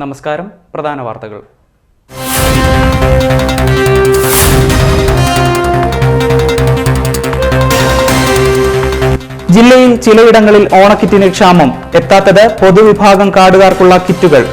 നമസ്കാരം. പ്രധാന വാർത്തകൾ. ജില്ലയിൽ ചിലയിടങ്ങളിൽ ഓണക്കിറ്റിന് ക്ഷാമം. എത്താത്തത് പൊതുവിഭാഗം കാർഡുകാർക്കുള്ള കിറ്റുകൾ.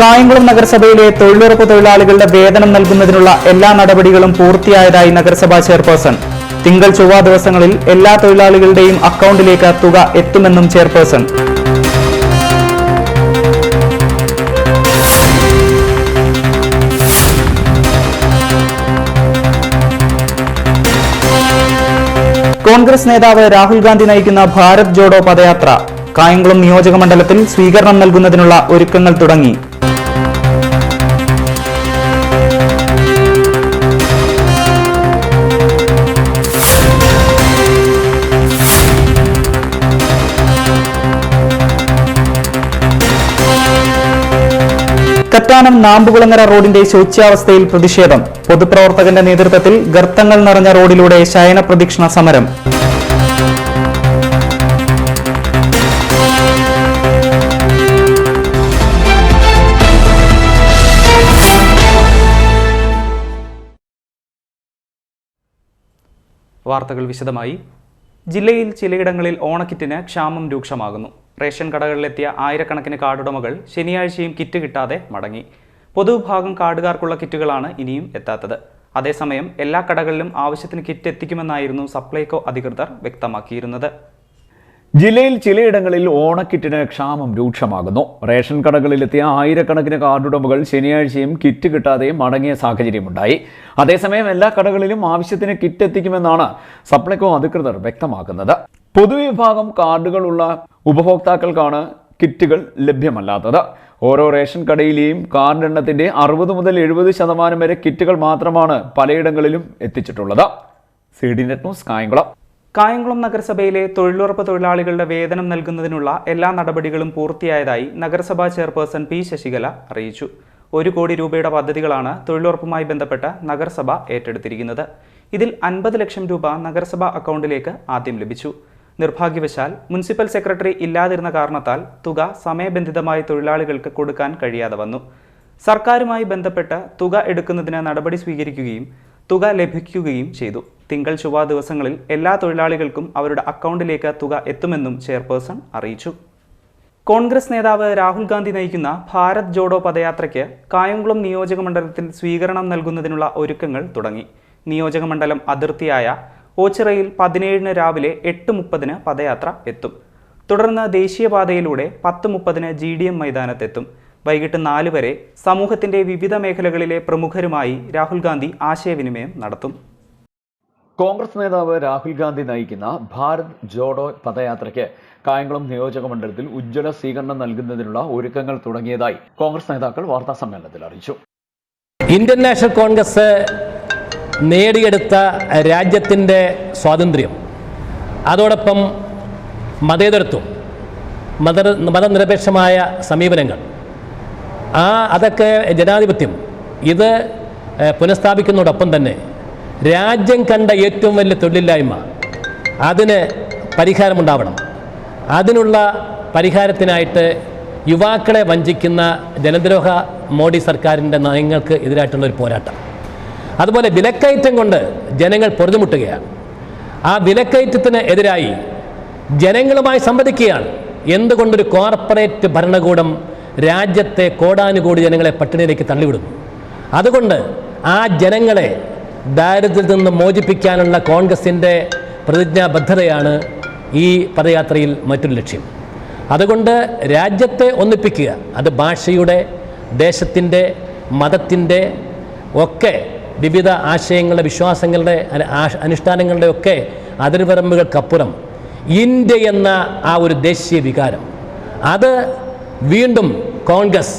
കായംകുളം നഗരസഭയിലെ തൊഴിലുറപ്പ് തൊഴിലാളികളുടെ വേതനം നൽകുന്നതിനുള്ള എല്ലാ നടപടികളും പൂർത്തിയായതായി നഗരസഭാ ചെയർപേഴ്സൺ. തിങ്കൾ ചൊവ്വ ദിവസങ്ങളിൽ എല്ലാ തൊഴിലാളികളുടെയും അക്കൗണ്ടിലേക്ക് തുക എത്തുമെന്നും ചെയർപേഴ്സൺ. കോൺഗ്രസ് നേതാവ് രാഹുൽ ഗാന്ധി നയിക്കുന്ന ഭാരത് ജോഡോ പദയാത്ര. കായംകുളം നിയോജക മണ്ഡലത്തിൽ സ്വീകരണം നൽകുന്നതിനുള്ള ഒരുക്കങ്ങൾ തുടങ്ങി. കറ്റാനം നാമ്പുകുളങ്ങര റോഡിന്റെ ശോച്യാവസ്ഥയിൽ പ്രതിഷേധം. പൊതുപ്രവർത്തകന്റെ നേതൃത്വത്തിൽ ഗർത്തങ്ങൾ നിറഞ്ഞ റോഡിലൂടെ ശയന പ്രദക്ഷിണ സമരം. വാർത്തകൾ വിശദമായി. ജില്ലയിൽ ചിലയിടങ്ങളിൽ ഓണക്കിറ്റിന് ക്ഷാമം രൂക്ഷമാകുന്നു. റേഷൻ കടകളിലെത്തിയ ആയിരക്കണക്കിന് കാർഡുടമകൾ ശനിയാഴ്ചയും കിറ്റ് കിട്ടാതെ മടങ്ങി. പൊതുവിഭാഗം കാർഡുകാർക്കുള്ള കിറ്റുകളാണ് ഇനിയും എത്താത്തത്. അതേസമയം എല്ലാ കടകളിലും ആവശ്യത്തിന് കിറ്റ് എത്തിക്കുമെന്നായിരുന്നു സപ്ലൈകോ അധികൃതർ വ്യക്തമാക്കിയിരുന്നത്. ജില്ലയിൽ ചിലയിടങ്ങളിൽ ഓണക്കിറ്റിന് ക്ഷാമം രൂക്ഷമാകുന്നു. റേഷൻ കടകളിലെത്തിയ ആയിരക്കണക്കിന് കാർഡുടമകൾ ശനിയാഴ്ചയും കിറ്റ് കിട്ടാതെ മടങ്ങിയ സാഹചര്യമുണ്ടായി. അതേസമയം എല്ലാ കടകളിലും ആവശ്യത്തിന് കിറ്റ് എത്തിക്കുമെന്നാണ് സപ്ലൈകോ അധികൃതർ വ്യക്തമാക്കുന്നത്. പൊതുവിഭാഗം കാർഡുകളുള്ള ഉപഭോക്താക്കൾക്കാണ് കിറ്റുകൾ ലഭ്യമല്ലാത്തത്. ഓരോ റേഷൻ കടയിലെയും കാർഡ് എണ്ണത്തിന്റെ 60 മുതൽ 70% വരെ കിറ്റുകൾ മാത്രമാണ് പലയിടങ്ങളിലും എത്തിച്ചിട്ടുള്ളത്. CD net news, Kayamkulam. Kayamkulam നഗരസഭയിലെ തൊഴിലുറപ്പ് തൊഴിലാളികളുടെ വേതനം നൽകുന്നതിനുള്ള എല്ലാ നടപടികളും പൂർത്തിയായതായി നഗരസഭാ ചെയർപേഴ്സൺ പി ശശികല അറിയിച്ചു. 1 കോടി രൂപയുടെ പദ്ധതികളാണ് തൊഴിലുറപ്പുമായി ബന്ധപ്പെട്ട് നഗരസഭ ഏറ്റെടുത്തിരിക്കുന്നത്. ഇതിൽ 50 ലക്ഷം രൂപ നഗരസഭാ അക്കൗണ്ടിലേക്ക് ആദ്യം ലഭിച്ചു. നിർഭാഗ്യവശാൽ മുനിസിപ്പൽ സെക്രട്ടറി ഇല്ലാതിരുന്ന കാരണത്താൽ തുക സമയബന്ധിതമായി തൊഴിലാളികൾക്ക് കൊടുക്കാൻ കഴിയാതെ വന്നു. സർക്കാരുമായി ബന്ധപ്പെട്ട് തുക എടുക്കുന്നതിന് നടപടി സ്വീകരിക്കുകയും തുക ലഭിക്കുകയും ചെയ്തു. തിങ്കൾ ചൊവ്വ ദിവസങ്ങളിൽ എല്ലാ തൊഴിലാളികൾക്കും അവരുടെ അക്കൗണ്ടിലേക്ക് തുക എത്തുമെന്നും ചെയർപേഴ്സൺ അറിയിച്ചു. കോൺഗ്രസ് നേതാവ് രാഹുൽ ഗാന്ധി നയിക്കുന്ന ഭാരത് ജോഡോ പദയാത്രയ്ക്ക് കായംകുളം നിയോജക മണ്ഡലത്തിൽ സ്വീകരണം നൽകുന്നതിനുള്ള ഒരുക്കങ്ങൾ തുടങ്ങി. നിയോജക മണ്ഡലം അതിർത്തിയായ ഓച്ചിറയിൽ 17-ന് രാവിലെ 8:30 പദയാത്ര എത്തും. തുടർന്ന് ദേശീയപാതയിലൂടെ 10:30 GDM മൈതാനത്തെത്തും. വൈകിട്ട് 4 വരെ സമൂഹത്തിന്റെ വിവിധ മേഖലകളിലെ പ്രമുഖരുമായി രാഹുൽ ഗാന്ധി ആശയവിനിമയം നടത്തും. കോൺഗ്രസ് നേതാവ് രാഹുൽ ഗാന്ധി നയിക്കുന്ന ഭാരത് ജോഡോ പദയാത്രയ്ക്ക് കായംകുളം നിയോജക മണ്ഡലത്തിൽ ഉജ്ജ്വല സ്വീകരണം നൽകുന്നതിനുള്ള ഒരുക്കങ്ങൾ തുടങ്ങിയതായി കോൺഗ്രസ് നേതാക്കൾ വാർത്താ സമ്മേളനത്തിൽ അറിയിച്ചു. ഇന്ത്യൻ നാഷണൽ കോൺഗ്രസ് നേടിയെടുത്ത രാജ്യത്തിൻ്റെ സ്വാതന്ത്ര്യം, അതോടൊപ്പം മതേതരത്വം, മതനിരപേക്ഷമായ സമീപനങ്ങൾ, അതൊക്കെ ജനാധിപത്യം, ഇത് പുനഃസ്ഥാപിക്കുന്നതോടൊപ്പം തന്നെ രാജ്യം കണ്ട ഏറ്റവും വലിയ തൊഴിലില്ലായ്മ, അതിന് പരിഹാരമുണ്ടാവണം. അതിനുള്ള പരിഹാരത്തിനായിട്ട് യുവാക്കളെ വഞ്ചിക്കുന്ന ജനദ്രോഹ മോഡി സർക്കാരിൻ്റെ നയങ്ങൾക്ക് എതിരായിട്ടുള്ള ഒരു പോരാട്ടം. അതുപോലെ വിലക്കയറ്റം കൊണ്ട് ജനങ്ങൾ പൊറുതുമുട്ടുകയാണ്. ആ വിലക്കയറ്റത്തിന് എതിരായി ജനങ്ങളുമായി സംവദിക്കുകയാണ്. എന്തുകൊണ്ടൊരു കോർപ്പറേറ്റ് ഭരണകൂടം രാജ്യത്തെ കോടാനുകോടി ജനങ്ങളെ പട്ടിണിയിലേക്ക് തള്ളിവിടുന്നു? അതുകൊണ്ട് ആ ജനങ്ങളെ ദാരിദ്ര്യത്തിൽ നിന്ന് മോചിപ്പിക്കാനുള്ള കോൺഗ്രസിൻ്റെ പ്രതിജ്ഞാബദ്ധതയാണ് ഈ പദയാത്രയിൽ മറ്റൊരു ലക്ഷ്യം. അതുകൊണ്ട് രാജ്യത്തെ ഒന്നിപ്പിക്കുക, അത് ഭാഷയുടെ, ദേശത്തിൻ്റെ, മതത്തിൻ്റെ ഒക്കെ വിവിധ ആശയങ്ങളുടെ, വിശ്വാസങ്ങളുടെ, അനുഷ്ഠാനങ്ങളുടെ ഒക്കെ അതിർവരമ്പുകൾക്കപ്പുറം ഇന്ത്യ എന്ന ആ ഒരു ദേശീയ വികാരം, അത് വീണ്ടും കോൺഗ്രസ്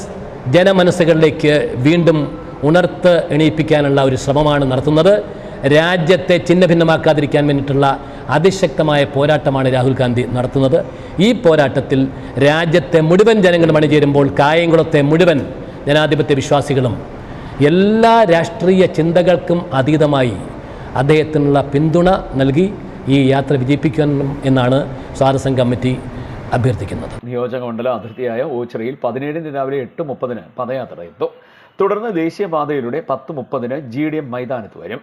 ജനമനസ്സുകളിലേക്ക് വീണ്ടും ഉണർത്ത് എണീപ്പിക്കാനുള്ള ഒരു ശ്രമമാണ് നടത്തുന്നത്. രാജ്യത്തെ ഛിന്നഭിന്നമാക്കാതിരിക്കാൻ വേണ്ടിയിട്ടുള്ള അതിശക്തമായ പോരാട്ടമാണ് രാഹുൽ ഗാന്ധി നടത്തുന്നത്. ഈ പോരാട്ടത്തിൽ രാജ്യത്തെ മുഴുവൻ ജനങ്ങളും അണിചേരുമ്പോൾ കായംകുളത്തെ മുഴുവൻ ജനാധിപത്യ വിശ്വാസികളും എല്ലാ രാഷ്ട്രീയ ചിന്തകൾക്കും അതീതമായി അദ്ദേഹത്തിനുള്ള പിന്തുണ നൽകി ഈ യാത്ര വിജയിപ്പിക്കണം എന്നാണ് സ്വാഗതസംഘ കമ്മിറ്റി അഭ്യർത്ഥിക്കുന്നത്. നിയോജകമണ്ഡല അതിർത്തിയായ ഓച്ചിറയിൽ 17 രാവിലെ 8:30 പദയാത്ര എത്തും. തുടർന്ന് ദേശീയപാതയിലൂടെ 10:30 GDM മൈതാനത്ത് വരും.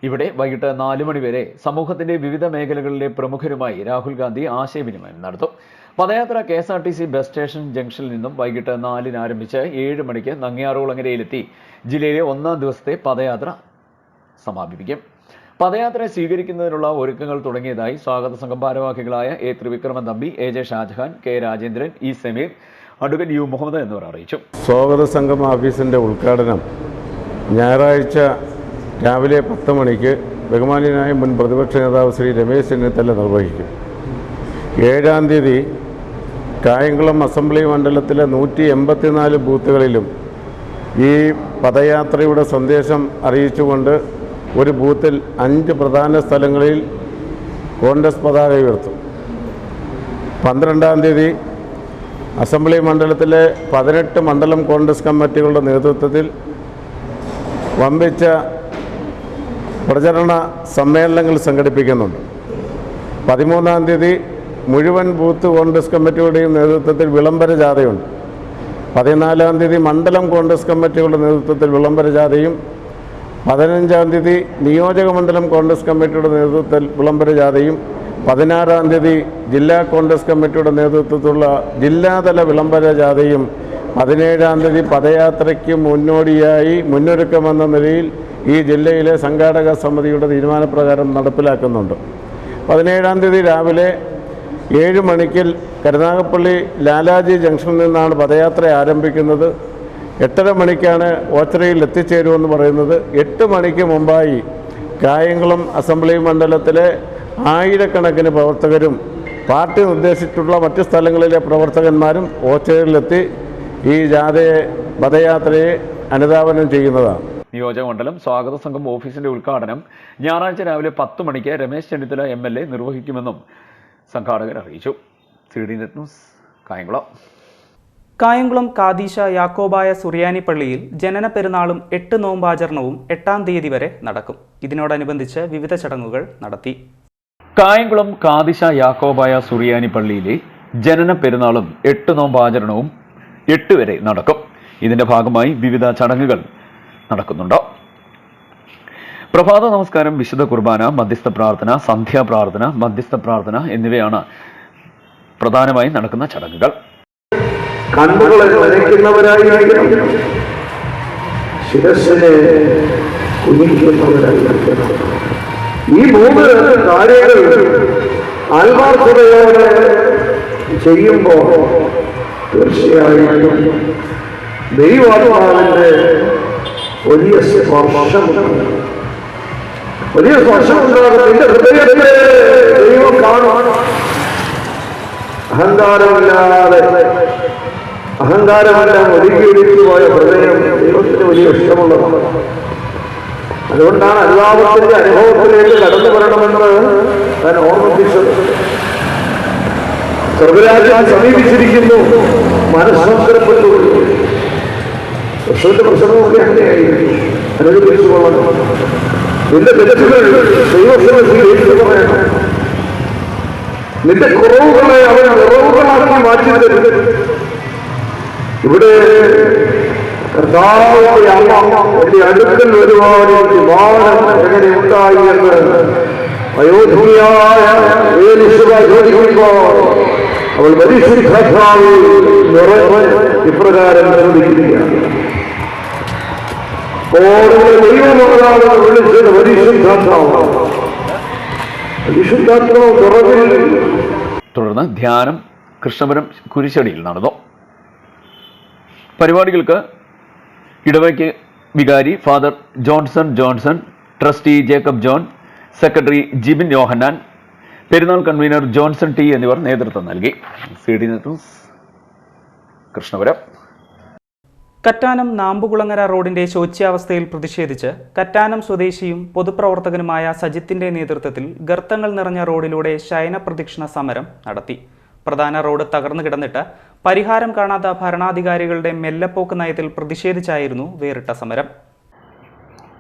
ഇവിടെ വൈകിട്ട് 4 മണി വരെ സമൂഹത്തിന്റെ വിവിധ മേഖലകളിലെ പ്രമുഖരുമായി രാഹുൽ ഗാന്ധി ആശയവിനിമയം നടത്തും. പദയാത്ര KSRTC ബസ് സ്റ്റേഷൻ ജംഗ്ഷനിൽ നിന്നും വൈകിട്ട് 4-ന് ആരംഭിച്ച് 7 മണിക്ക് നങ്ങ്യാറുകുളങ്ങരയിലെത്തി ജില്ലയിലെ 1ാം ദിവസത്തെ പദയാത്ര സമാപിപ്പിക്കും. പദയാത്രയെ സ്വീകരിക്കുന്നതിനുള്ള ഒരുക്കങ്ങൾ തുടങ്ങിയതായി സ്വാഗത സംഘം ഭാരവാഹികളായ A. Trivikraman Thampi, AJ Shajahan, K. Rajendran, E. Sameer, advocate U. Muhammad എന്നിവർ അറിയിച്ചു. സ്വാഗത സംഘം ഓഫീസിൻ്റെ ഉദ്ഘാടനം ഞായറാഴ്ച രാവിലെ 10 മണിക്ക് ബഹുമാന്യനായ മുൻ പ്രതിപക്ഷ നേതാവ് ശ്രീ രമേശ് ചെന്നിത്തല നിർവഹിക്കും. 7-ാം തീയതി കായംകുളം അസംബ്ലി മണ്ഡലത്തിലെ 184 ബൂത്തുകളിലും ഈ പദയാത്രയുടെ സന്ദേശം അറിയിച്ചുകൊണ്ട് ഒരു ബൂത്തിൽ 5 പ്രധാന സ്ഥലങ്ങളിൽ കോൺഗ്രസ് പതാക ഉയർത്തും. 12-ാം തീയതി അസംബ്ലി മണ്ഡലത്തിലെ 18 മണ്ഡലം കോൺഗ്രസ് കമ്മിറ്റികളുടെ നേതൃത്വത്തിൽ വമ്പിച്ച പ്രചരണ സമ്മേളനങ്ങൾ സംഘടിപ്പിക്കുന്നുണ്ട്. 13-ാം തീയതി മുഴുവൻ ബൂത്ത് കോൺഗ്രസ് കമ്മിറ്റികളുടെയും നേതൃത്വത്തിൽ വിളംബര ജാഥയുണ്ട്. 14-ാം തീയതി മണ്ഡലം കോൺഗ്രസ് കമ്മിറ്റികളുടെ നേതൃത്വത്തിൽ വിളംബര ജാഥയും 15-ാം തീയതി നിയോജക മണ്ഡലം കോൺഗ്രസ് കമ്മിറ്റിയുടെ നേതൃത്വത്തിൽ വിളംബര ജാഥയും 16-ാം തീയതി ജില്ലാ കോൺഗ്രസ് കമ്മിറ്റിയുടെ നേതൃത്വത്തിലുള്ള ജില്ലാതല വിളംബര ജാഥയും 17-ാം തീയതി പദയാത്രയ്ക്ക് മുന്നോടിയായി മുന്നൊരുക്കമെന്ന നിലയിൽ ഈ ജില്ലയിലെ സംഘാടക സമിതിയുടെ തീരുമാനപ്രകാരം നടപ്പിലാക്കുന്നുണ്ട്. 17-ാം തീയതി രാവിലെ 7 മണിക്ക് കരുനാഗപ്പള്ളി ലാലാജി ജംഗ്ഷനിൽ നിന്നാണ് പദയാത്ര ആരംഭിക്കുന്നത്. 8:30 മണിക്കാണ് ഓച്ചിറയിൽ എത്തിച്ചേരുമെന്ന് പറയുന്നത്. 8 മണിക്ക് മുമ്പായി കായംകുളം അസംബ്ലി മണ്ഡലത്തിലെ ആയിരക്കണക്കിന് പ്രവർത്തകരും പാർട്ടി നിർദ്ദേശിച്ചിട്ടുള്ള മറ്റ് സ്ഥലങ്ങളിലെ പ്രവർത്തകന്മാരും ഓച്ചിറയിലെത്തി ഈ പദയാത്രയെ അനുധാവനം ചെയ്യുന്നതാണ്. നിയോജകമണ്ഡലം സ്വാഗത സംഘം ഓഫീസിന്റെ ഉദ്ഘാടനം ഞായറാഴ്ച രാവിലെ 10 മണിക്ക് രമേശ് ചെന്നിത്തല MLA നിർവഹിക്കുമെന്നും സംഘാടകർ അറിയിച്ചു. CD net news, Kayamkulam. Kayamkulam Kadeesha Yakobaya Suriyani പള്ളിയിൽ ജനന പെരുന്നാളും 8 നോമ്പാചരണവും 8-ാം തീയതി വരെ നടക്കും. ഇതിനോടനുബന്ധിച്ച് വിവിധ ചടങ്ങുകൾ നടത്തി. കായംകുളം കാദിശ യാക്കോബായ സുറിയാനി പള്ളിയിലെ ജനന പെരുന്നാളും 8 നോമ്പാചരണവും 8 വരെ നടക്കും. ഇതിന്റെ ഭാഗമായി വിവിധ ചടങ്ങുകൾ നടക്കുന്നുണ്ട്. പ്രഭാത നമസ്കാരം, വിശുദ്ധ കുർബാന, മധ്യസ്ഥ പ്രാർത്ഥന, സന്ധ്യാപ്രാർത്ഥന, മധ്യസ്ഥ പ്രാർത്ഥന എന്നിവയാണ് പ്രധാനമായും നടക്കുന്ന ചടങ്ങുകൾ. കണ്ണുകളെ നനയ്ക്കുന്നവരായിരിക്കണം, ശിരസ്സിനെ കുനിക്കുന്നവരായിരിക്കണം. ഈ 3 കാര്യങ്ങൾ ആത്മാർത്ഥതയോടെ ചെയ്യുമ്പോൾ തീർച്ചയായും ദൈവാത്മാവിന്റെ വലിയ സ്പർശമുണ്ടാകും. നിന്റെ ഹൃദയത്തെ ദൈവം കാണും. അഹങ്കാരമെല്ലാം ഒതുക്കിയൊരുക്കി പോയ ഹൃദയം ദൈവത്തിന് വലിയ ഇഷ്ടമുള്ളതാണ്. അതുകൊണ്ടാണ് അനുതാപത്തിന്റെ അനുഭവത്തിലേക്ക് കടന്നു വരണമെന്ന് ഞാൻ ഓർമ്മിപ്പിച്ചത്. സ്വർഗരാജ്യം സമീപിച്ചിരിക്കുന്നു, മനസ്സംസരപ്പെട്ടു. പ്രശ്നത്തിന്റെ പ്രശ്നമൊക്കെ അങ്ങനെയായിരിക്കും. അനുഭവിച്ചു കൊള്ളണം. നിന്റെ തെറ്റുകൾ ദൈവസഭയിൽ ഏറ്റു പറയണം. നിന്റെ കുറവുകളെ അവൻ കുറവുകളാക്കി മാറ്റി തരുന്നത്. ഇവിടെ കർത്താവിന്റെ അമ്മ എന്റെ അടുക്കൽ വരുവാൻ വിമാനം എങ്ങനെ ഉണ്ടായി എന്ന് അയോധ്യയായ ചോദിക്കുമ്പോൾ അവൾ പരിശുദ്ധാത്മാവിൽ നിറഞ്ഞ് ഇപ്രകാരം ചോദിക്കുകയാണ്. ദൈവമാണെന്ന് വിളിച്ചത് പരിശുദ്ധാത്മാവ്. പരിശുദ്ധാത്മാവ് നിറവിൽ. തുടർന്ന് ധ്യാനം കൃഷ്ണപുരം കുരിശടിയിൽ നടന്നു. പരിപാടികൾക്ക് ഇടവയ്ക്ക് വികാരി father Johnson, trustee Jacob John, secretary Jibin Yohannan, പെരുന്നാൾ കൺവീനർ ജോൺസൺ ടി എന്നിവർ നേതൃത്വം നൽകി. CD net news, Krishnapuram. Kattanam Nampukulangara റോഡിന്റെ ശോച്യാവസ്ഥയിൽ പ്രതിഷേധിച്ച് കറ്റാനം സ്വദേശിയും പൊതുപ്രവർത്തകനുമായ സജിത്തിന്റെ നേതൃത്വത്തിൽ ഗർത്തങ്ങൾ നിറഞ്ഞ റോഡിലൂടെ ശയന പ്രദക്ഷിണ സമരം നടത്തി. പ്രധാന റോഡ് തകർന്നു കിടന്നിട്ട് പരിഹാരം കാണാത്ത ഭരണാധികാരികളുടെ മെല്ലപ്പോക്ക് നയത്തിൽ പ്രതിഷേധിച്ചായിരുന്നു വേറിട്ട സമരം.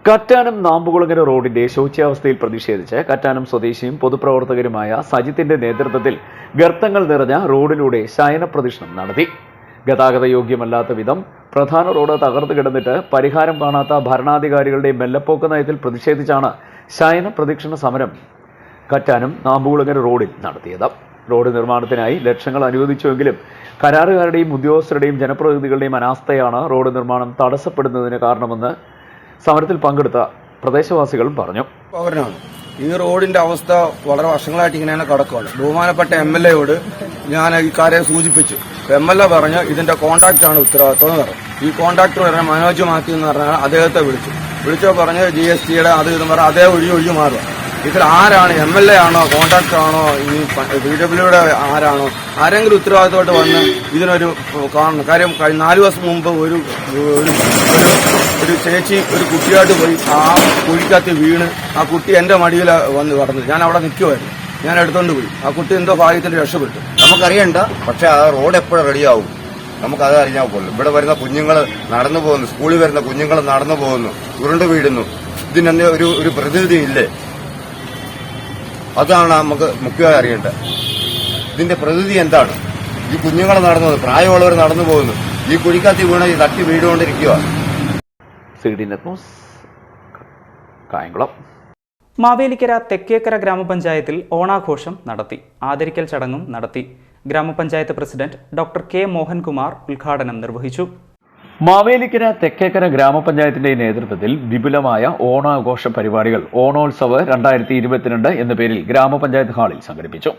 കറ്റാനം നാമ്പുകുളങ്ങര റോഡിന്റെ ശോച്യാവസ്ഥയിൽ പ്രതിഷേധിച്ച് കറ്റാനം സ്വദേശിയും പൊതുപ്രവർത്തകരുമായ സജിത്തിന്റെ നേതൃത്വത്തിൽ ഗർത്തങ്ങൾ നിറഞ്ഞ റോഡിലൂടെ ശയന പ്രദക്ഷിണം നടത്തി. ഗതാഗത യോഗ്യമല്ലാത്ത വിധം പ്രധാന റോഡ് തകർന്നു കിടന്നിട്ട് പരിഹാരം കാണാത്ത ഭരണാധികാരികളുടെ മെല്ലപ്പോക്ക് നയത്തിൽ പ്രതിഷേധിച്ചാണ് ശയന പ്രദക്ഷിണ സമരം കറ്റാനം നാമ്പുകുളങ്ങര റോഡിൽ നടത്തിയത്. റോഡ് നിർമ്മാണത്തിനായി ലക്ഷങ്ങൾ അനുവദിച്ചുവെങ്കിലും കരാറുകാരുടെയും ഉദ്യോഗസ്ഥരുടെയും ജനപ്രതിനിധികളുടെയും അനാസ്ഥയാണ് റോഡ് നിർമ്മാണം തടസ്സപ്പെടുന്നതിന് കാരണമെന്ന് സമരത്തിൽ പങ്കെടുത്ത പ്രദേശവാസികൾ പറഞ്ഞു. ഈ റോഡിന്റെ അവസ്ഥ വളരെ വർഷങ്ങളായിട്ട് ഇങ്ങനെ കിടക്കുകയാണ്. ബഹുമാനപ്പെട്ട MLA-യോട് ഞാൻ ഈ കാര്യം സൂചിപ്പിച്ചു. MLA പറഞ്ഞ് ഇതിന്റെ കോൺട്രാക്റ്റാണ് ഉത്തരവാദിത്വം എന്ന് പറഞ്ഞു. ഈ കോൺട്രാക്ടർ പറഞ്ഞ മനോജ് മാത്യു എന്ന് പറഞ്ഞാൽ അദ്ദേഹത്തെ വിളിച്ചോ പറഞ്ഞ് GST-യുടെ അത് ഇതെന്ന് പറഞ്ഞാൽ അതേ ഒഴിഞ്ഞു മാറുക. ഇതിൽ ആരാണ്? MLA ആണോ, കോൺട്രാക്ടർ ആണോ, ഈ PWയുടെ ആരാണോ? ആരെങ്കിലും ഉത്തരവാദിത്തമായിട്ട് വന്ന് ഇതിനൊരു കാണണം. കാര്യം 4 ദിവസം മുമ്പ് ഒരു ചേച്ചി ഒരു കുട്ടിയായിട്ട് പോയി ആ കുഴിക്കകത്ത് വീണ് ആ കുട്ടി എന്റെ മടിയിൽ വന്ന് കടന്നു. ഞാൻ അവിടെ നിൽക്കുമായിരുന്നു. ഞാൻ എടുത്തോണ്ട് പോയി. ആ കുട്ടി എന്തോ ഭാഗ്യത്തിന് രക്ഷപ്പെട്ടു. നമുക്കറിയണ്ട, പക്ഷെ ആ റോഡ് എപ്പോഴും റെഡിയാവും നമുക്കത് അറിഞ്ഞാൽ പോലും. ഇവിടെ വരുന്ന കുഞ്ഞുങ്ങൾ നടന്നു പോകുന്നു, സ്കൂളിൽ വരുന്ന കുഞ്ഞുങ്ങൾ നടന്നു പോകുന്നു, ഉരുണ്ട് വീഴുന്നു. ഇതിനെന്താ ഒരു പ്രതിനിധി ഇല്ലേ? അതാണ് നമുക്ക് മുഖ്യമായി അറിയേണ്ടത്. ഇതിന്റെ പ്രതിനിധി എന്താണ്? ഈ കുഞ്ഞുങ്ങൾ നടന്നു പോകുന്നു, പ്രായമുള്ളവർ നടന്നു പോകുന്നു, ഈ കുഴിക്കകത്ത് വീണ ഈ തട്ടി വീടുകൊണ്ടിരിക്കുക. കായംകുളം. മാവേലിക്കര തെക്കേക്കര ഗ്രാമപഞ്ചായത്തിൽ ഓണാഘോഷം നടത്തി. ആദരിക്കൽ ചടങ്ങും നടത്തി. ഗ്രാമപഞ്ചായത്ത് പ്രസിഡന്റ് ഡോക്ടർ K. മോഹൻകുമാർ ഉദ്ഘാടനം നിർവഹിച്ചു. മാവേലിക്കര തെക്കേക്കര ഗ്രാമപഞ്ചായത്തിന്റെ നേതൃത്വത്തിൽ വിപുലമായ ഓണാഘോഷ പരിപാടികൾ ഓണോത്സവ് 2022 എന്ന പേരിൽ ഗ്രാമപഞ്ചായത്ത് ഹാളിൽ സംഘടിപ്പിച്ചു.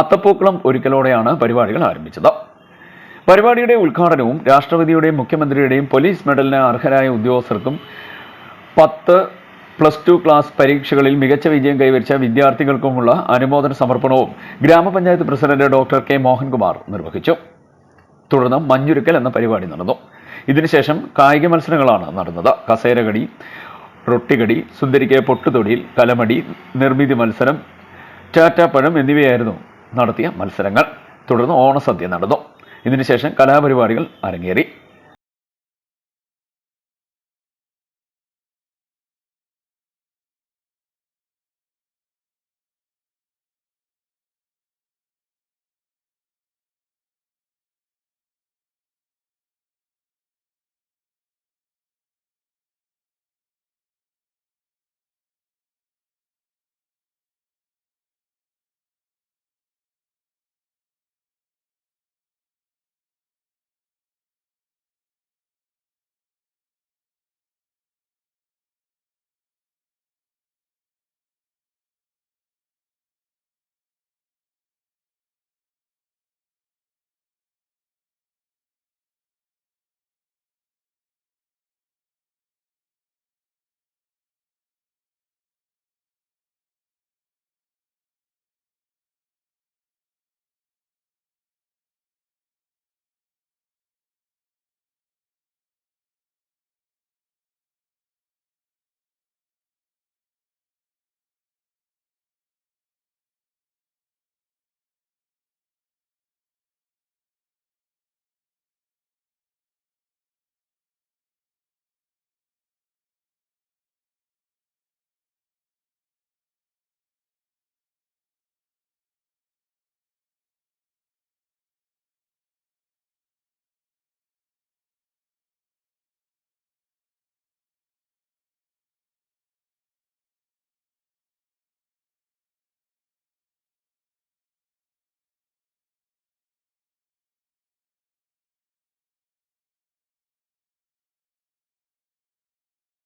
അത്തപ്പൂക്കളം ഒരുക്കലോടെയാണ് പരിപാടികൾ ആരംഭിച്ചത്. പരിപാടിയുടെ ഉദ്ഘാടനവും രാഷ്ട്രപതിയുടെയും മുഖ്യമന്ത്രിയുടെയും പോലീസ് മെഡലിന് അർഹരായ ഉദ്യോഗസ്ഥർക്കും 10+2 ക്ലാസ് പരീക്ഷകളിൽ മികച്ച വിജയം കൈവരിച്ച വിദ്യാർത്ഥികൾക്കുമുള്ള അനുമോദന സമർപ്പണവും ഗ്രാമപഞ്ചായത്ത് പ്രസിഡന്റ് ഡോക്ടർ K. മോഹൻകുമാർ നിർവഹിച്ചു. തുടർന്ന് മഞ്ഞുരുക്കൽ എന്ന പരിപാടി നടന്നു. ഇതിനുശേഷം കായിക മത്സരങ്ങളാണ് നടന്നത്. കസേരകടി, റൊട്ടികടി, സുന്ദരിക്ക് പൊട്ടുതൊടിയിൽ, കലമടി, നിർമ്മിതി മത്സരം, ടാറ്റാപ്പഴം എന്നിവയായിരുന്നു നടത്തിയ മത്സരങ്ങൾ. തുടർന്ന് ഓണസദ്യ നടന്നു. ഇതിനുശേഷം കലാപരിപാടികൾ അരങ്ങേറി.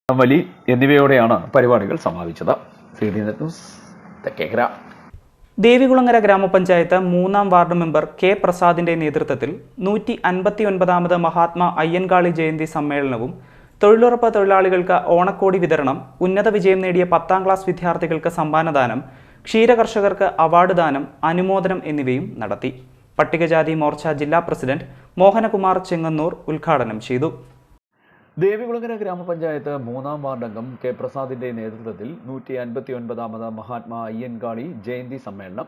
വലി എന്നിവയോടെയാണ് പരിപാടികൾ സമാപിച്ചത്. തെക്കേക്കര. ദേവികുളങ്ങര ഗ്രാമപഞ്ചായത്ത് 3-ാം വാർഡ് മെമ്പർ K. പ്രസാദിന്റെ നേതൃത്വത്തിൽ 159ാമത് മഹാത്മാ അയ്യൻകാളി ജയന്തി സമ്മേളനവും തൊഴിലുറപ്പ് തൊഴിലാളികൾക്ക് ഓണക്കോടി വിതരണം, ഉന്നത വിജയം നേടിയ 10ാം ക്ലാസ് വിദ്യാർത്ഥികൾക്ക് സമ്മാനദാനം, ക്ഷീരകർഷകർക്ക് അവാർഡ് ദാനം, അനുമോദനം എന്നിവയും നടത്തി. പട്ടികജാതി മോർച്ച ജില്ലാ പ്രസിഡന്റ് മോഹനകുമാർ ചെങ്ങന്നൂർ ഉദ്ഘാടനം ചെയ്തു. ദേവികുളങ്ങര ഗ്രാമപഞ്ചായത്ത് 3-ാം വാർഡ് അംഗം K. പ്രസാദിന്റെ നേതൃത്വത്തിൽ 159ാമത് മഹാത്മാ അയ്യൻകാളി ജയന്തി സമ്മേളനം